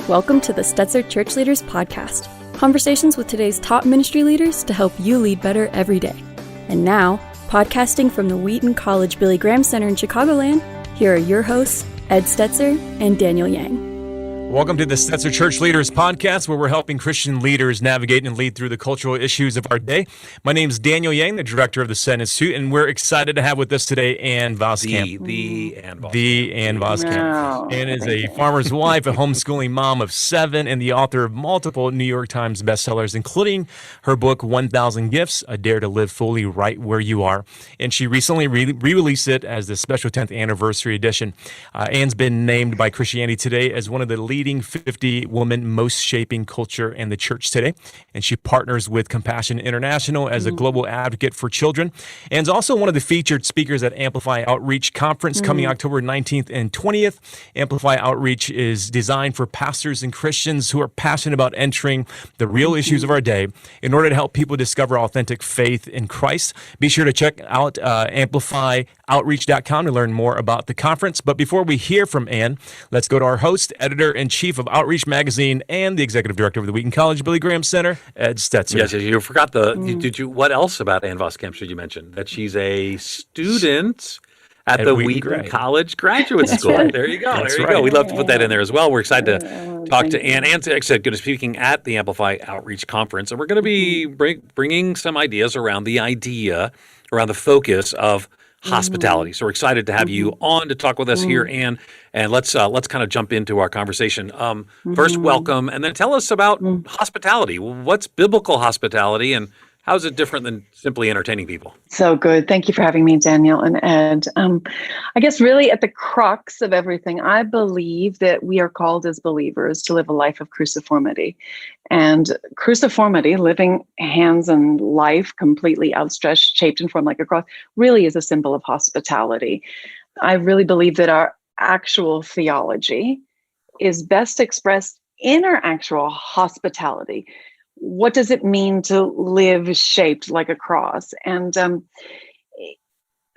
Welcome to the Stetzer Church Leaders Podcast. Conversations with today's top ministry leaders to help you lead better every day. And now, podcasting from the Wheaton College Billy Graham Center in Chicagoland, here are your hosts, Ed Stetzer and Daniel Yang. Welcome to the Stetzer Church Leaders Podcast, where we're helping Christian leaders navigate and lead through the cultural issues of our day. My name is Daniel Yang, the director of the Senate Institute, and we're excited to have with us today Ann Voskamp. The Ann Voskamp. The Ann Voskamp. No. Ann is a farmer's wife, a homeschooling mom of 7, and the author of multiple New York Times bestsellers, including her book, 1,000 Gifts, A Dare to Live Fully Right Where You Are. And she recently re-released it as the special 10th anniversary edition. Ann's been named by Christianity Today as one of the leading 50 women most shaping culture and the church today. And she partners with Compassion International as a global advocate for children. And is also one of the featured speakers at Amplify Outreach Conference coming October 19th and 20th. Amplify Outreach is designed for pastors and Christians who are passionate about entering the real issues of our day in order to help people discover authentic faith in Christ. Be sure to check out AmplifyOutreach.com to learn more about the conference. But before we hear from Ann, let's go to our host, editor-in-chief of Outreach Magazine and the executive director of the Wheaton College Billy Graham Center, Ed Stetzer. Yes, you forgot did you? What else about Ann Voskamp should you mention? That she's a student at the Wheaton College Graduate School. Right. There you go. That's There you right. go. We'd love to put that in there as well. We're excited to talk to Ann. Ann's going to be speaking at the Amplify Outreach Conference, and we're going to be bringing some ideas around the focus of hospitality. So we're excited to have you on to talk with us here, Ann. And let's kind of jump into our conversation. First, welcome, and then tell us about hospitality. What's biblical hospitality, and how is it different than simply entertaining people? So good. Thank you for having me, Daniel and Ed. I guess really at the crux of everything, I believe that we are called as believers to live a life of cruciformity. And cruciformity, living hands and life completely outstretched, shaped and formed like a cross, really is a symbol of hospitality. I really believe that our actual theology is best expressed in our actual hospitality. What does it mean to live shaped like a cross? And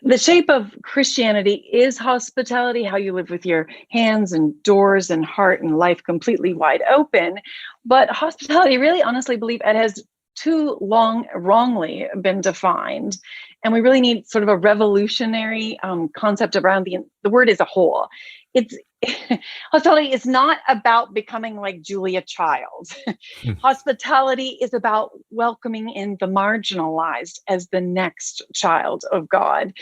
the shape of Christianity is hospitality, how you live with your hands and doors and heart and life completely wide open. But hospitality, really honestly believe it has too long wrongly been defined. And we really need sort of a revolutionary concept around the word as a whole. Hospitality is not about becoming like Julia Childs. Hospitality is about welcoming in the marginalized as the next child of God.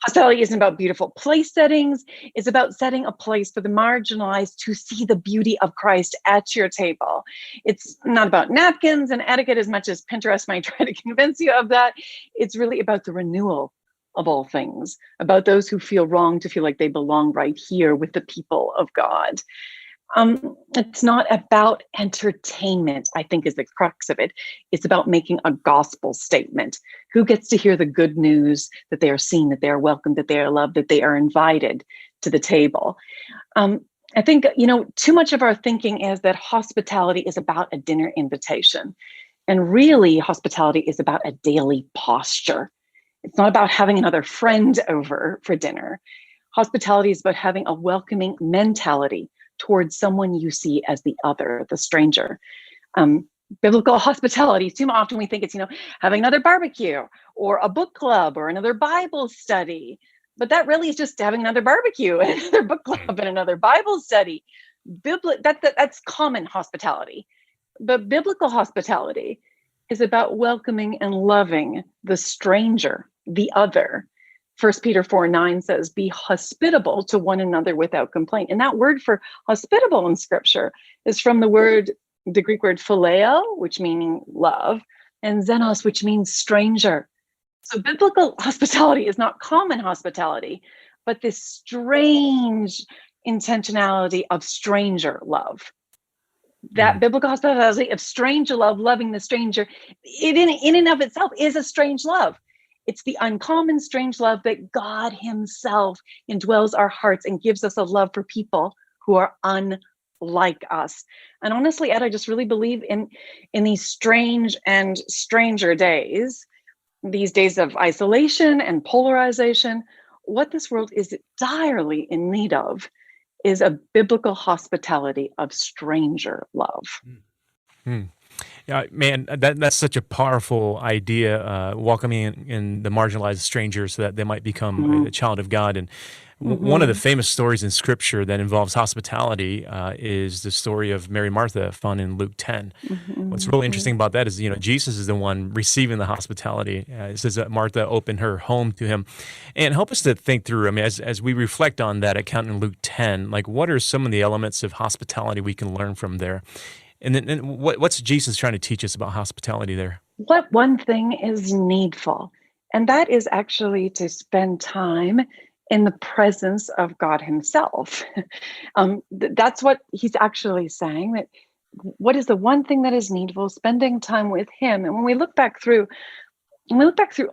Hospitality isn't about beautiful place settings. It's about setting a place for the marginalized to see the beauty of Christ at your table. It's not about napkins and etiquette as much as Pinterest might try to convince you of that. It's really about the renewal of all things, about those who feel wrong to feel like they belong right here with the people of God. It's not about entertainment, I think is the crux of it. It's about making a gospel statement. Who gets to hear the good news that they are seen, that they are welcomed, that they are loved, that they are invited to the table? I think, too much of our thinking is that hospitality is about a dinner invitation. And really, hospitality is about a daily posture. It's not about having another friend over for dinner. Hospitality is about having a welcoming mentality towards someone you see as the other, the stranger. Biblical hospitality, too often we think it's, having another barbecue or a book club or another Bible study. But that really is just having another barbecue and another book club and another Bible study. That's common hospitality. But biblical hospitality is about welcoming and loving the stranger, the other. 1 Peter 4:9 says, be hospitable to one another without complaint. And that word for hospitable in Scripture is from the Greek word phileo, which meaning love, and xenos, which means stranger. So biblical hospitality is not common hospitality, but this strange intentionality of stranger love. That biblical hospitality of stranger love, loving the stranger, it in and of itself is a strange love. It's the uncommon strange love that God himself indwells our hearts and gives us a love for people who are unlike us. And honestly, Ed, I just really believe in these strange and stranger days, these days of isolation and polarization, what this world is direly in need of is a biblical hospitality of stranger love. Hmm. Yeah, man, that's such a powerful idea, welcoming in the marginalized strangers so that they might become a child of God. And one of the famous stories in Scripture that involves hospitality is the story of Mary Martha, found in Luke 10. What's really interesting about that is, Jesus is the one receiving the hospitality. It says that Martha opened her home to him. And help us to think through, I mean, as we reflect on that account in Luke 10, like what are some of the elements of hospitality we can learn from there? And then what's Jesus trying to teach us about hospitality there? What one thing is needful? And that is actually to spend time in the presence of God himself. That's what he's actually saying, that what is the one thing that is needful? Spending time with him. And when we look back through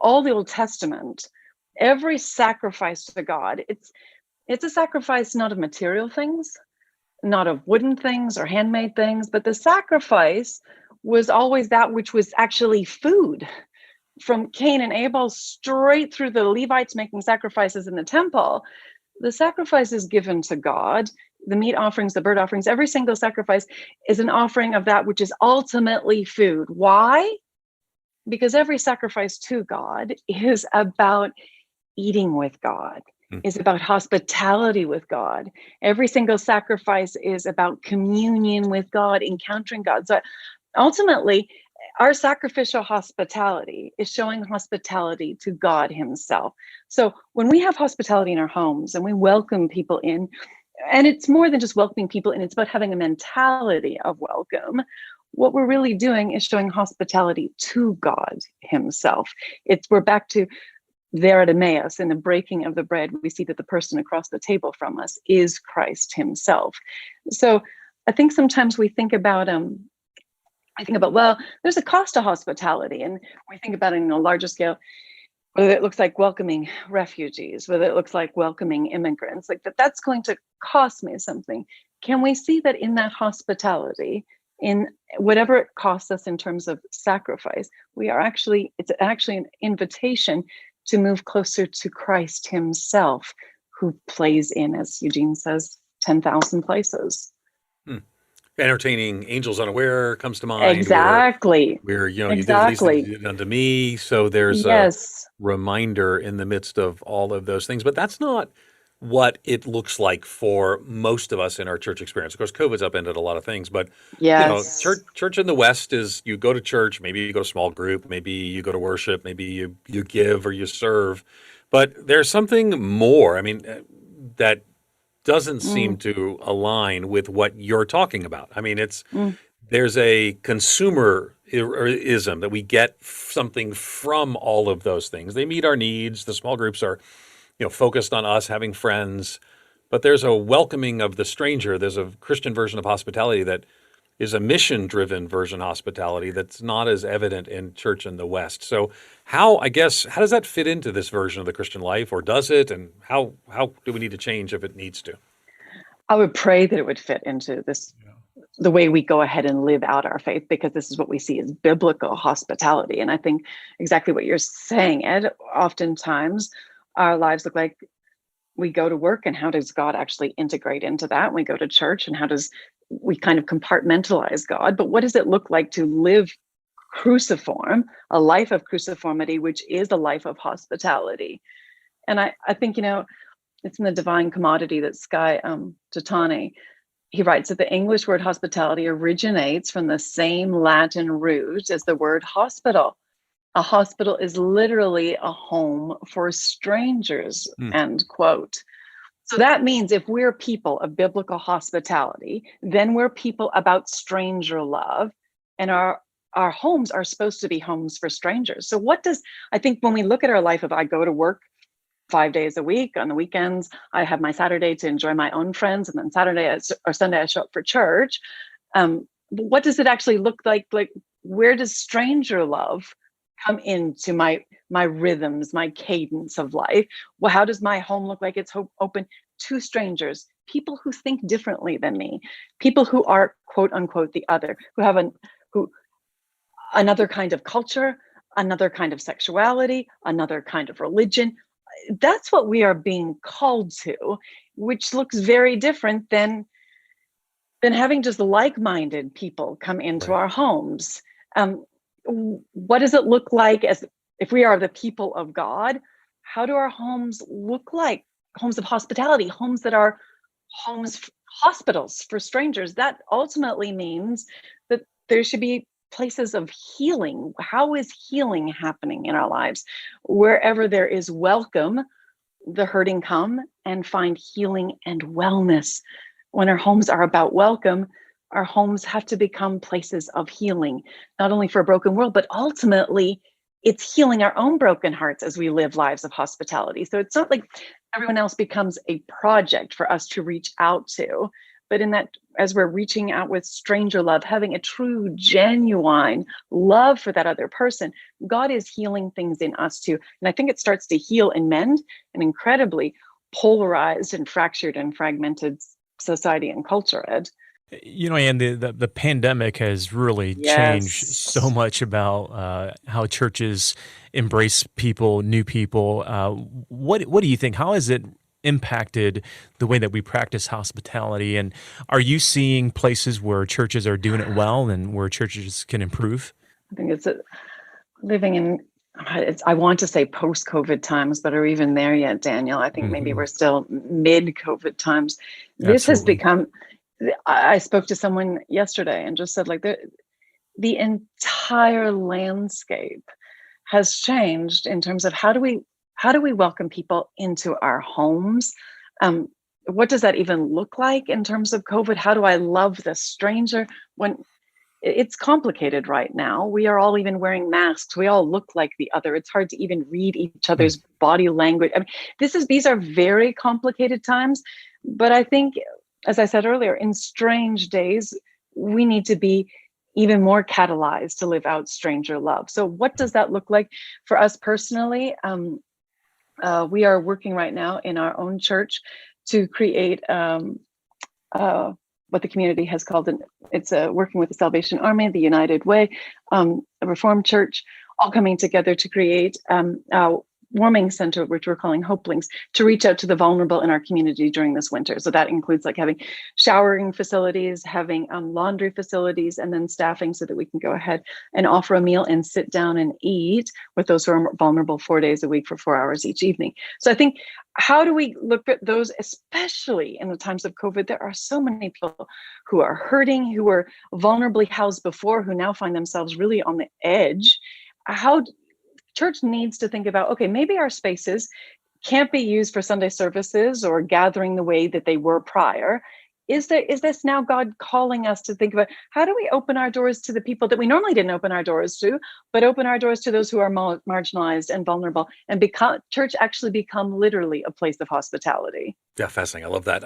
all the Old Testament, every sacrifice to God, it's a sacrifice not of material things, not of wooden things or handmade things, but the sacrifice was always that which was actually food. From Cain and Abel straight through the Levites making sacrifices in the temple, the sacrifice is given to God. The meat offerings, the bird offerings, every single sacrifice is an offering of that which is ultimately food. Why? Because every sacrifice to God is about eating with God, is about hospitality with God. Every single sacrifice is about communion with God, encountering God. So ultimately, our sacrificial hospitality is showing hospitality to God himself. So when we have hospitality in our homes and we welcome people in, and it's more than just welcoming people in, it's about having a mentality of welcome. What we're really doing is showing hospitality to God himself. We're back to there at Emmaus, in the breaking of the bread, we see that the person across the table from us is Christ himself. So I think sometimes we think about, well, there's a cost to hospitality. And we think about it in a larger scale, whether it looks like welcoming refugees, whether it looks like welcoming immigrants, like that's going to cost me something. Can we see that in that hospitality, in whatever it costs us in terms of sacrifice, it's actually an invitation to move closer to Christ himself, who plays in, as Eugene says, 10,000 places. Entertaining angels unaware comes to mind. Exactly. Where you Exactly. did it unto me. So there's Yes. a reminder in the midst of all of those things. But that's not what it looks like for most of us in our church experience. Of course, COVID's upended a lot of things, but Yes. church in the West is you go to church, maybe you go to small group, maybe you go to worship, maybe you give or you serve. But there's something more. I mean, that doesn't seem to align with what you're talking about. I mean, there's a consumerism that we get something from all of those things. They meet our needs. The small groups are, focused on us having friends, but there's a welcoming of the stranger. There's a Christian version of hospitality that is a mission-driven version of hospitality that's not as evident in church in the West. So how does that fit into this version of the Christian life, or does it? And how do we need to change if it needs to? I would pray that it would fit into this, the way we go ahead and live out our faith, because this is what we see as biblical hospitality. And I think exactly what you're saying, Ed, oftentimes our lives look like we go to work, and how does God actually integrate into that? We go to church, and how does we kind of compartmentalize God? But what does it look like to live cruciform, a life of cruciformity, which is a life of hospitality? And I think, it's in the Divine Commodity that Skye Jethani, he writes that the English word hospitality originates from the same Latin root as the word hospital. A hospital is literally a home for strangers, end quote. So that means if we're people of biblical hospitality, then we're people about stranger love, and our homes are supposed to be homes for strangers. So I think when we look at our life of, I go to work 5 days a week, on the weekends, I have my Saturday to enjoy my own friends, and then Saturday or Sunday, I show up for church. What does it actually look like? Like, where does stranger love come into my rhythms, my cadence of life? Well, how does my home look like? It's open to strangers, people who think differently than me, people who are quote unquote the other, who have another kind of culture, another kind of sexuality, another kind of religion. That's what we are being called to. which looks very different than having just like-minded people come into Right. our homes. What does it look like as if we are the people of God? How do our homes look like? Homes of hospitality, homes that are hospitals for strangers. That ultimately means that there should be places of healing. How is healing happening in our lives? Wherever there is welcome, the hurting come and find healing and wellness. When our homes are about welcome, our homes have to become places of healing, not only for a broken world, but ultimately it's healing our own broken hearts as we live lives of hospitality. So it's not like everyone else becomes a project for us to reach out to, but in that, as we're reaching out with stranger love, having a true, genuine love for that other person, God is healing things in us too. And I think it starts to heal and mend an incredibly polarized and fractured and fragmented society and culture, Ed. And the pandemic has really changed so Yes. much about how churches embrace people, new people. What do you think? How has it impacted the way that we practice hospitality? And are you seeing places where churches are doing it well and where churches can improve? I think it's living in, I want to say post-COVID times, but are we even there yet, Daniel? I think maybe Mhm. we're still mid-COVID times. This has Absolutely. become, I spoke to someone yesterday and just said, like, the entire landscape has changed in terms of how do we welcome people into our homes? What does that even look like in terms of COVID? How do I love the stranger when it's complicated right now? We are all even wearing masks. We all look like the other. It's hard to even read each Hmm. other's body language. I mean, these are very complicated times, but I think, as I said earlier, in strange days, we need to be even more catalyzed to live out stranger love. So what does that look like for us personally? We are working right now in our own church to create what the community has called it's working with the Salvation Army, the United Way, a Reformed Church, all coming together to create a warming center, which we're calling Hopelings, to reach out to the vulnerable in our community during this winter. So that includes like having showering facilities, having laundry facilities, and then staffing so that we can go ahead and offer a meal and sit down and eat with those who are vulnerable 4 days a week for 4 hours each evening. So I think, how do we look at those, especially in the times of COVID? There are so many people who are hurting, who were vulnerably housed before, who now find themselves really on the edge. How church needs to think about, okay, maybe our spaces can't be used for Sunday services or gathering the way that they were prior. Is this now God calling us to think about, how do we open our doors to the people that we normally didn't open our doors to, but open our doors to those who are marginalized and vulnerable, and church actually become literally a place of hospitality? Yeah, fascinating. I love that.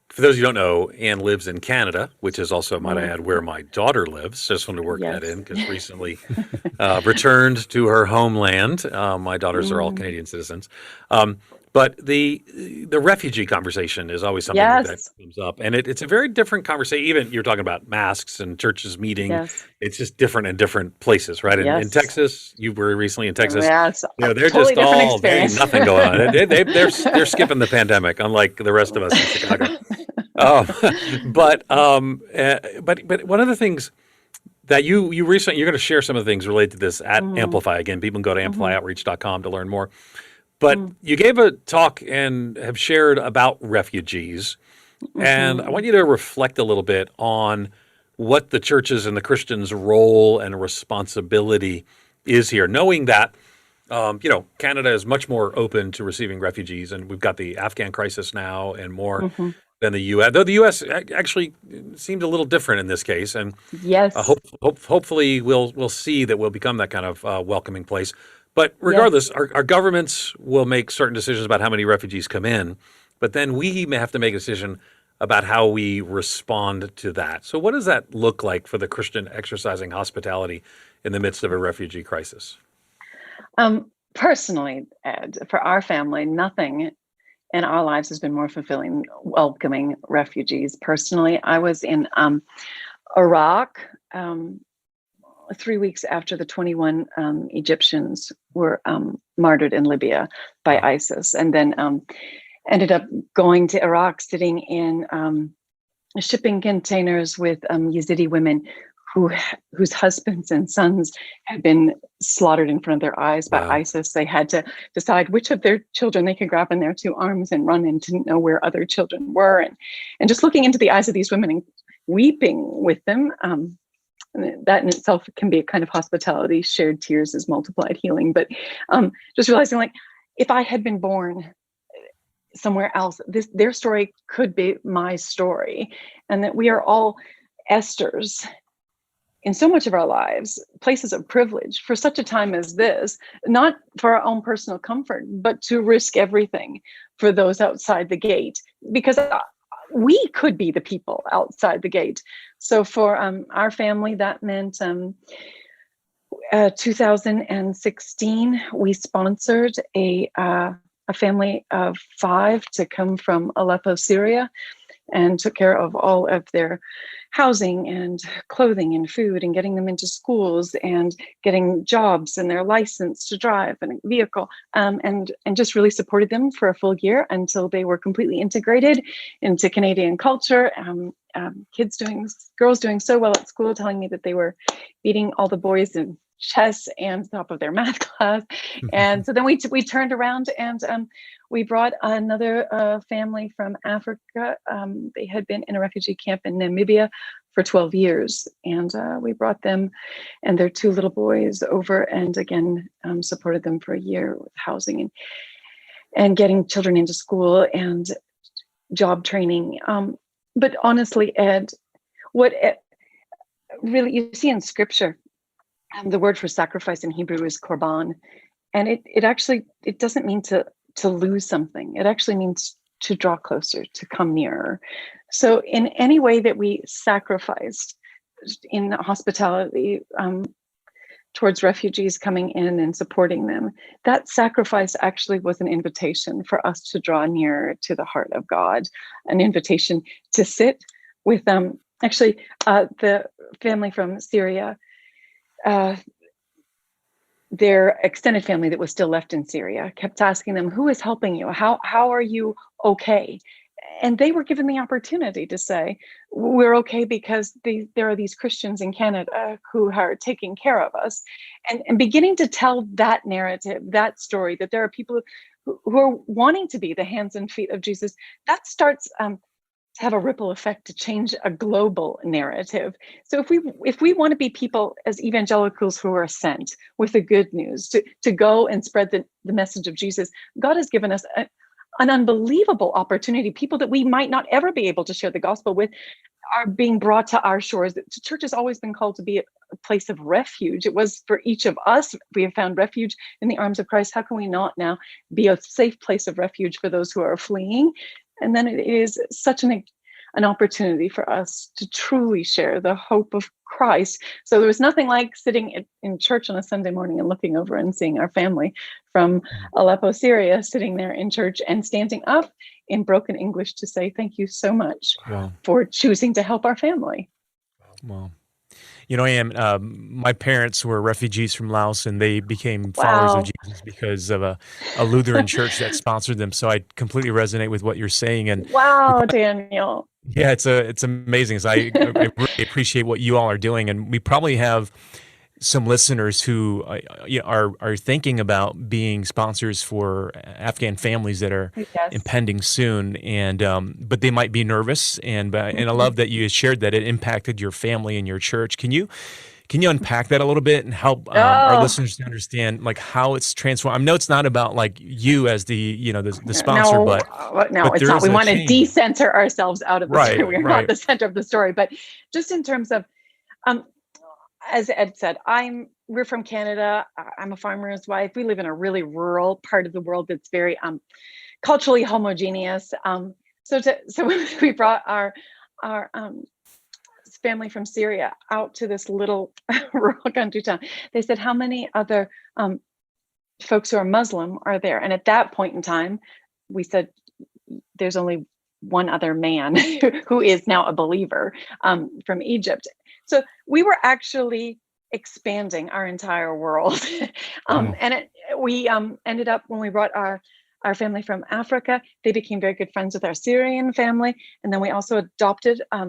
For those who don't know, Anne lives in Canada, which is also, might I add, where my daughter lives. Just wanted to work that in Yes. because recently returned to her homeland. My daughters are all Mm. Canadian citizens. But the refugee conversation is always something that Yes. comes up, and it's a very different conversation. Even you're talking about masks and churches meeting; Yes. it's just different in different places, right? In Yes. Texas, you were recently in Texas. Yes. They're Totally just different all there ain't experience. nothing going on. They're skipping the pandemic, unlike the rest of us in Chicago. Um, but one of the things that you recently, you're going to share some of the things related to this at Mhm. Amplify. Again, people can go to Mhm. amplifyoutreach.com to learn more. But Mm. you gave a talk and have shared about refugees. And I Mhm. want you to reflect a little bit on what the churches and the Christians' role and responsibility is here, knowing that Canada is much more open to receiving refugees, and we've got the Afghan crisis now and more Mhm. than the U.S. Though the U.S. actually seemed a little different in this case, and Yes. hopefully we'll see that we'll become that kind of welcoming place. But Yes. regardless, our governments will make certain decisions about how many refugees come in, but then we may have to make a decision about how we respond to that. So, what does that look like for the Christian exercising hospitality in the midst of a refugee crisis? Personally, Ed, for our family, nothing in our lives has been more fulfilling welcoming refugees. Personally, I was in Iraq 3 weeks after the 21 Egyptians were martyred in Libya by Wow. ISIS, and then ended up going to Iraq, sitting in shipping containers with Yazidi women whose husbands and sons had been slaughtered in front of their eyes by ISIS. They had to decide which of their children they could grab in their two arms and run, and didn't know where other children were. And just looking into the eyes of these women and weeping with them, that in itself can be a kind of hospitality. Shared tears is multiplied healing. But just realizing, like, if I had been born somewhere else, their story could be my story, and that we are all Esthers in so much of our lives, places of privilege for such a time as this, not for our own personal comfort, but to risk everything for those outside the gate, because we could be the people outside the gate. So for our family, that meant 2016, we sponsored a family of 5 to come from Aleppo, Syria, and took care of all of their housing and clothing and food, and getting them into schools and getting jobs and their license to drive and a vehicle, and just really supported them for a full year until they were completely integrated into Canadian culture. Girls doing so well at school, telling me that they were beating all the boys in chess and top of their math class. And so then we turned around and we brought another family from Africa. They had been in a refugee camp in Namibia for 12 years. And we brought them and their 2 little boys over, and again, supported them for a year with housing and getting children into school and job training. But honestly, Ed, what really you see in scripture, the word for sacrifice in Hebrew is korban. And it doesn't mean to lose something. It actually means to draw closer, to come nearer. So in any way that we sacrificed in hospitality towards refugees coming in and supporting them, that sacrifice actually was an invitation for us to draw nearer to the heart of God, an invitation to sit with the family from Syria, their extended family that was still left in Syria kept asking them, who is helping you? How are you okay? And they were given the opportunity to say, we're okay because there are these Christians in Canada who are taking care of us. And beginning to tell that narrative, that story, that there are people who are wanting to be the hands and feet of Jesus, that starts to have a ripple effect to change a global narrative. So if we want to be people as evangelicals who are sent with the good news to go and spread the message of Jesus, God has given us an unbelievable opportunity. People that we might not ever be able to share the gospel with are being brought to our shores. The church has always been called to be a place of refuge. It was for each of us. We have found refuge in the arms of Christ. How can we not now be a safe place of refuge for those who are fleeing? And then it is such an opportunity for us to truly share the hope of Christ. So there was nothing like sitting in church on a Sunday morning and looking over and seeing our family from Aleppo, Syria, sitting there in church and standing up in broken English to say, thank you so much for choosing to help our family. Wow. My parents were refugees from Laos, and they became followers of Jesus because of a Lutheran church that sponsored them. So I completely resonate with what you're saying. And wow, Daniel. Yeah, it's amazing. I really appreciate what you all are doing, and we probably have some listeners who are thinking about being sponsors for Afghan families that are impending soon, and but they might be nervous. And I love that you shared that it impacted your family and your church. Can you unpack that a little bit and help our listeners to understand like how it's transformed? I know it's not about like you as the sponsor, but it's not. We want to decenter ourselves out of the story. We're not the center of the story, but just in terms of, as Ed said, we're from Canada. I'm a farmer's wife. We live in a really rural part of the world that's very culturally homogeneous. So we brought our family from Syria out to this little rural country town. They said, how many other folks who are Muslim are there? And at that point in time, we said, there's only one other man who is now a believer from Egypt. So we were actually expanding our entire world. And we ended up, when we brought our our family from Africa. They became very good friends with our Syrian family. And then we also adopted a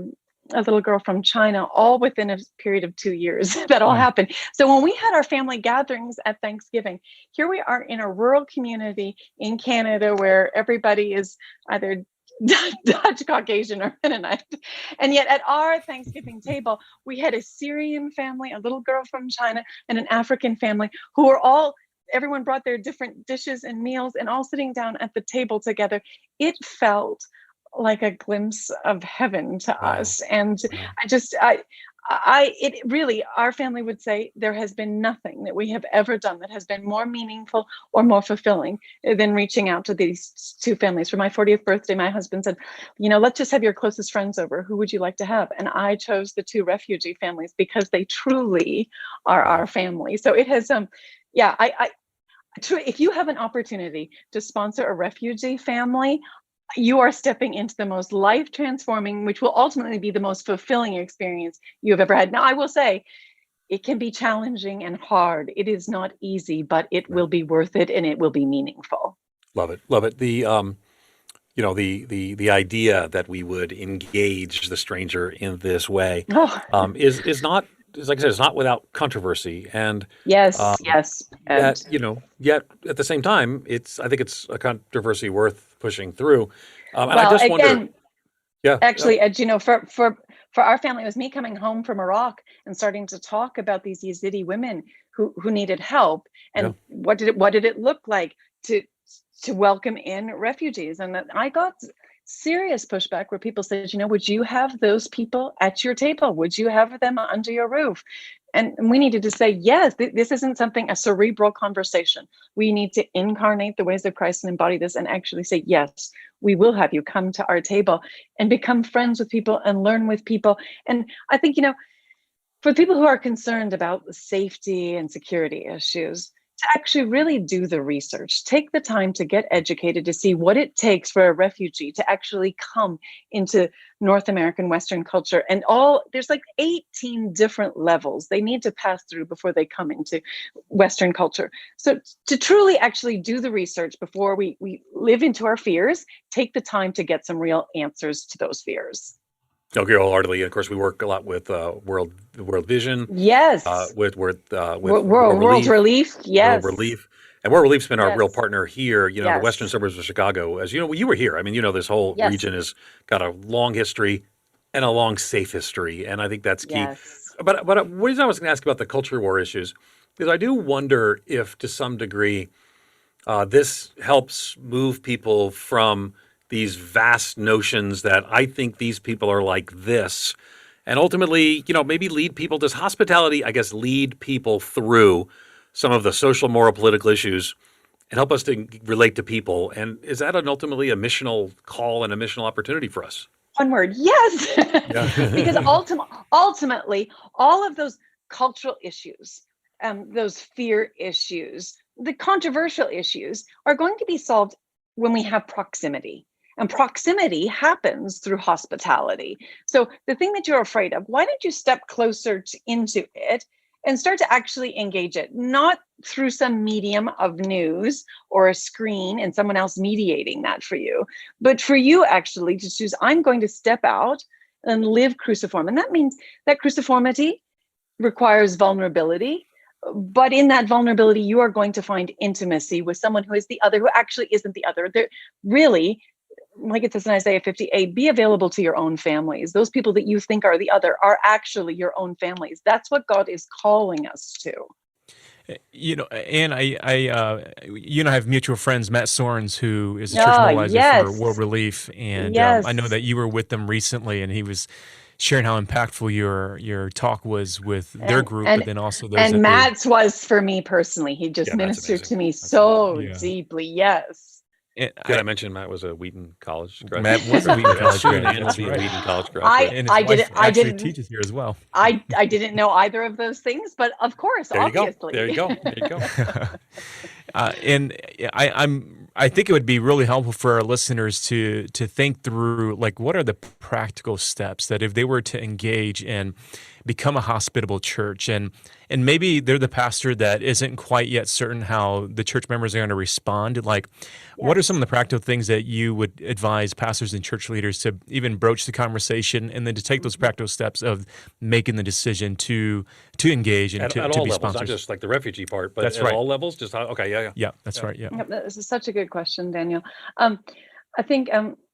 little girl from China, all within a period of 2 years. That all happened. So when we had our family gatherings at Thanksgiving, here we are in a rural community in Canada where everybody is either Dutch, Caucasian, or Mennonite. And yet at our Thanksgiving table, we had a Syrian family, a little girl from China, and an African family who were all, everyone brought their different dishes and meals and all sitting down at the table together. It felt like a glimpse of heaven to us. And it really, our family would say there has been nothing that we have ever done that has been more meaningful or more fulfilling than reaching out to these two families. For my 40th birthday, my husband said, let's just have your closest friends over. Who would you like to have? And I chose the two refugee families because they truly are our family. So it has, if you have an opportunity to sponsor a refugee family, you are stepping into the most life-transforming, which will ultimately be the most fulfilling experience you have ever had. Now, I will say, it can be challenging and hard. It is not easy, but it will be worth it, and it will be meaningful. Love it. Love it. The idea that we would engage the stranger in this way is not, like I said, it's not without controversy. And yes. Yet at the same time, I think it's a controversy worth pushing through. And I just wonder. Yeah. Actually, Ed, for our family, it was me coming home from Iraq and starting to talk about these Yazidi women who needed help, and what did it look like to welcome in refugees, and that I got serious pushback where people said, would you have those people at your table? Would you have them under your roof? And we needed to say, yes, this isn't a cerebral conversation. We need to incarnate the ways of Christ and embody this and actually say, yes, we will have you come to our table and become friends with people and learn with people. And I think, for people who are concerned about the safety and security issues, to actually really do the research, take the time to get educated, to see what it takes for a refugee to actually come into North American Western culture. And there's like 18 different levels they need to pass through before they come into Western culture. So to truly actually do the research before we live into our fears, take the time to get some real answers to those fears. Okay, wholeheartedly. And of course, we work a lot with World Vision. Yes. With World Relief. Yes. World Relief. And World Relief's been our Yes. real partner here, Yes. the western suburbs of Chicago. As you know, you were here. I mean, this whole Yes. region has got a long history and a long safe history. And I think that's key. Yes. But what reason I was going to ask about the culture war issues is I do wonder if to some degree this helps move people from these vast notions that I think these people are like this, and ultimately, maybe lead people. Does hospitality, I guess, lead people through some of the social, moral, political issues and help us to relate to people? And is that ultimately a missional call and a missional opportunity for us? One word, yes. Yeah. Because ultimately, all of those cultural issues, those fear issues, the controversial issues are going to be solved when we have proximity. And proximity happens through hospitality. So the thing that you're afraid of, why don't you step closer into it and start to actually engage it, not through some medium of news or a screen and someone else mediating that for you, but for you actually to choose, I'm going to step out and live cruciform. And that means that cruciformity requires vulnerability. But in that vulnerability, you are going to find intimacy with someone who is the other, who actually isn't the other. They're really, like it says in Isaiah 58, be available to your own families. Those people that you think are the other are actually your own families. That's what God is calling us to. And I have mutual friends, Matt Sorens, who is a church mobilizer for World Relief. And I know that you were with them recently, and he was sharing how impactful your talk was with their group, but then also those. And Matt's was for me personally. He just ministered to me so deeply. Yes. Did I mention Matt was a Wheaton College graduate? Matt was a Wheaton College graduate. That's right. Wheaton College graduate. I didn't teaches here as well. I didn't know either of those things, but of course, there obviously. There you go. And I'm I think it would be really helpful for our listeners to think through, like, what are the practical steps that if they were to engage and become a hospitable church, and maybe they're the pastor that isn't quite yet certain how the church members are going to respond. Like, what are some of the practical things that you would advise pastors and church leaders to even broach the conversation, and then to take those practical steps of making the decision to engage and At to all be levels, sponsors? not just like the refugee part, but That's at right. all levels. Just okay, yeah. Yeah, that's right. Yeah. Yep, this is such a good question, Daniel. I think,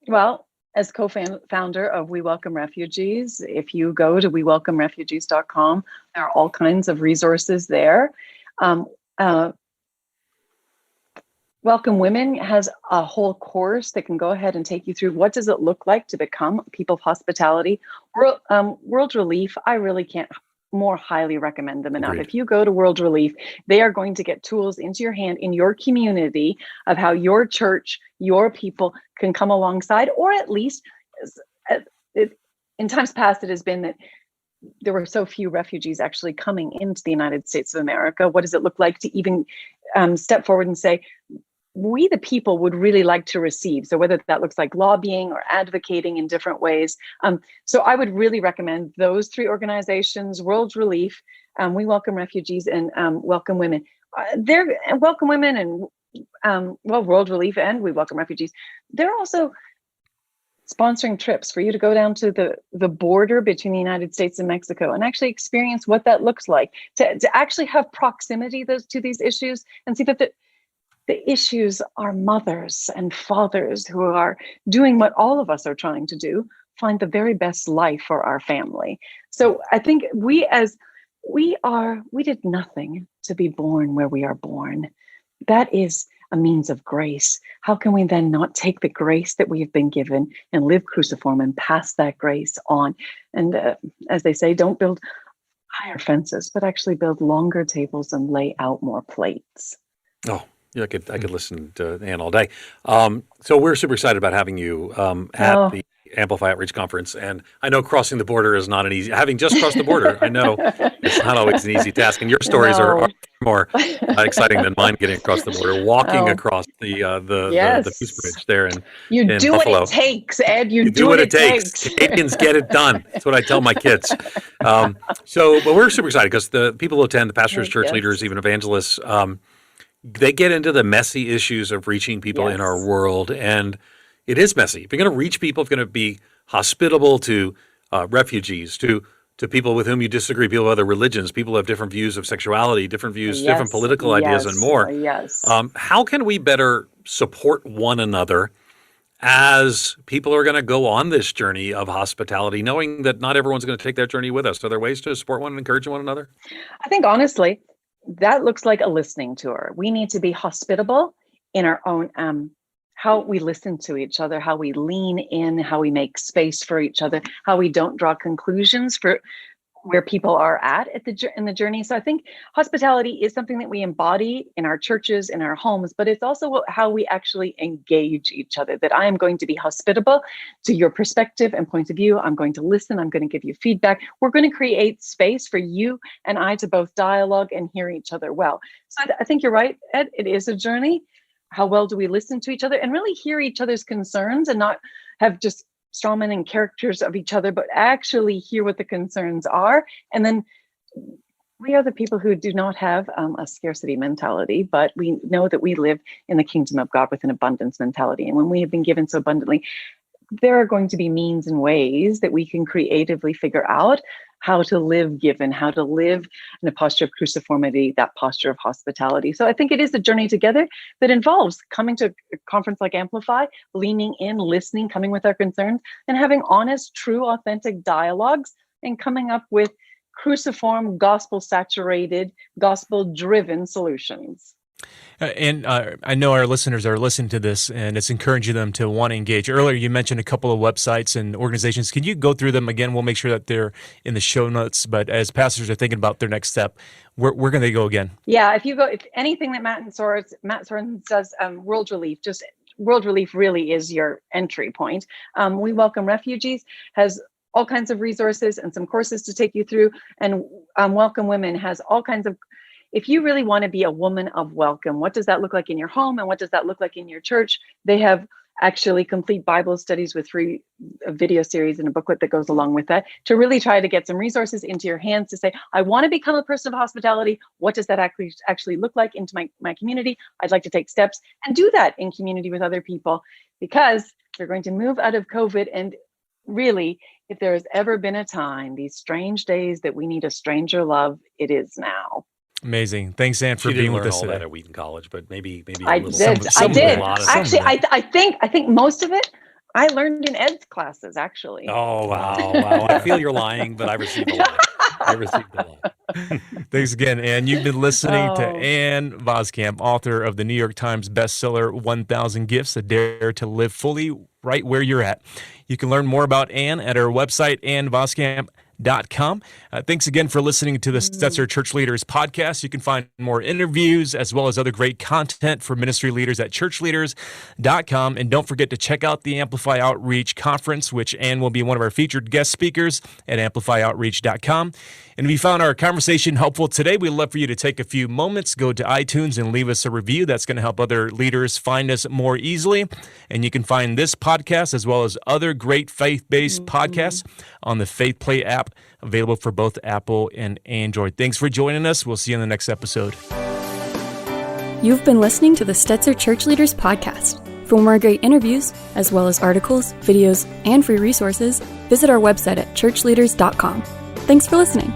well, as co-founder of We Welcome Refugees, if you go to WeWelcomeRefugees.com, there are all kinds of resources there. Welcome Women has a whole course that can go ahead and take you through what does it look like to become people of hospitality. World Relief, I really can't more highly recommend them enough. Agreed. If you go to World Relief, they are going to get tools into your hand in your community of how your church, your people can come alongside, or at least in times past, it has been that there were so few refugees actually coming into the United States of America. What does it look like to even step forward and say, we the people would really like to receive? So whether that looks like lobbying or advocating in different ways. So I would really recommend those three organizations: World Relief, We Welcome Refugees, and Welcome Women. They're Welcome Women and World Relief and We Welcome Refugees. They're also sponsoring trips for you to go down to the border between the United States and Mexico and actually experience what that looks like, to actually have proximity to these issues and see that the issues are mothers and fathers who are doing what all of us are trying to do, find the very best life for our family. So I think we did nothing to be born where we are born. That is a means of grace. How can we then not take the grace that we have been given and live cruciform and pass that grace on? And as they say, don't build higher fences, but actually build longer tables and lay out more plates. Oh, yeah, I could listen to Ann all day. So we're super excited about having you at the Amplify Outreach Conference. And I know crossing the border is not an easy, having just crossed the border, I know it's not always an easy task. And your stories are more exciting than mine getting across the border, walking across the Peace Bridge there in Buffalo. What it takes, Ed. You do what it takes. Canadians get it done. That's what I tell my kids. But we're super excited because the people who attend, the pastors, church leaders, even evangelists, they get into the messy issues of reaching people in our world, and it is messy. If you're going to reach people, if you're going to be hospitable to refugees, to people with whom you disagree, people of other religions, people who have different views of sexuality, different views, different political ideas, and more. How can we better support one another as people are going to go on this journey of hospitality, knowing that not everyone's going to take that journey with us? Are there ways to support one and encourage one another? I think, honestly, that looks like a listening tour. We need to be hospitable in our own, how we listen to each other, how we lean in, how we make space for each other, how we don't draw conclusions for where people are at in the journey. So I think hospitality is something that we embody in our churches, in our homes, but it's also how we actually engage each other, that I am going to be hospitable to your perspective and point of view. I'm going to listen. I'm going to give you feedback. We're going to create space for you and I to both dialogue and hear each other well. So I think you're right, Ed. It is a journey. How well do we listen to each other and really hear each other's concerns and not have just strawmen and characters of each other, but actually hear what the concerns are. And then we are the people who do not have a scarcity mentality, but we know that we live in the kingdom of God with an abundance mentality. And when we have been given so abundantly, there are going to be means and ways that we can creatively figure out how to live given, how to live in a posture of cruciformity, that posture of hospitality. So I think it is a journey together that involves coming to a conference like Amplify, leaning in, listening, coming with our concerns, and having honest, true, authentic dialogues, and coming up with cruciform, gospel-saturated, gospel-driven solutions. And I know our listeners are listening to this, and it's encouraging them to want to engage. Earlier, you mentioned a couple of websites and organizations. Can you go through them again? We'll make sure that they're in the show notes. But as pastors are thinking about their next step, where can they go again? Yeah, if anything that Matt Sorensen says, World Relief, just World Relief really is your entry point. We Welcome Refugees has all kinds of resources and some courses to take you through, and Welcome Women has all kinds of if you really want to be a woman of welcome, what does that look like in your home and what does that look like in your church? They have actually complete Bible studies with free video series and a booklet that goes along with that to really try to get some resources into your hands to say, I want to become a person of hospitality. What does that actually look like into my community? I'd like to take steps and do that in community with other people, because we're going to move out of COVID. And really, if there has ever been a time, these strange days that we need a stranger love, it is now. Amazing. Thanks, Ann, for being with us today. That at Wheaton College, but maybe I did. Actually, I think most of it I learned in Ed's classes. Actually. Oh wow! I feel you're lying, but I received a lot. Thanks again, Ann. You've been listening to Ann Voskamp, author of the New York Times bestseller 1,000 Gifts: A Dare to Live Fully Right Where You're At. You can learn more about Ann at her website, Voskamp.com. Thanks again for listening to the Stetzer Church Leaders podcast. You can find more interviews as well as other great content for ministry leaders at ChurchLeaders.com. And don't forget to check out the Amplify Outreach Conference, which Ann will be one of our featured guest speakers at AmplifyOutreach.com. And if you found our conversation helpful today, we'd love for you to take a few moments, go to iTunes and leave us a review. That's going to help other leaders find us more easily. And you can find this podcast as well as other great faith-based podcasts on the Faith Play app, available for both Apple and Android. Thanks for joining us. We'll see you in the next episode. You've been listening to the Stetzer Church Leaders podcast. For more great interviews, as well as articles, videos, and free resources, visit our website at ChurchLeaders.com. Thanks for listening.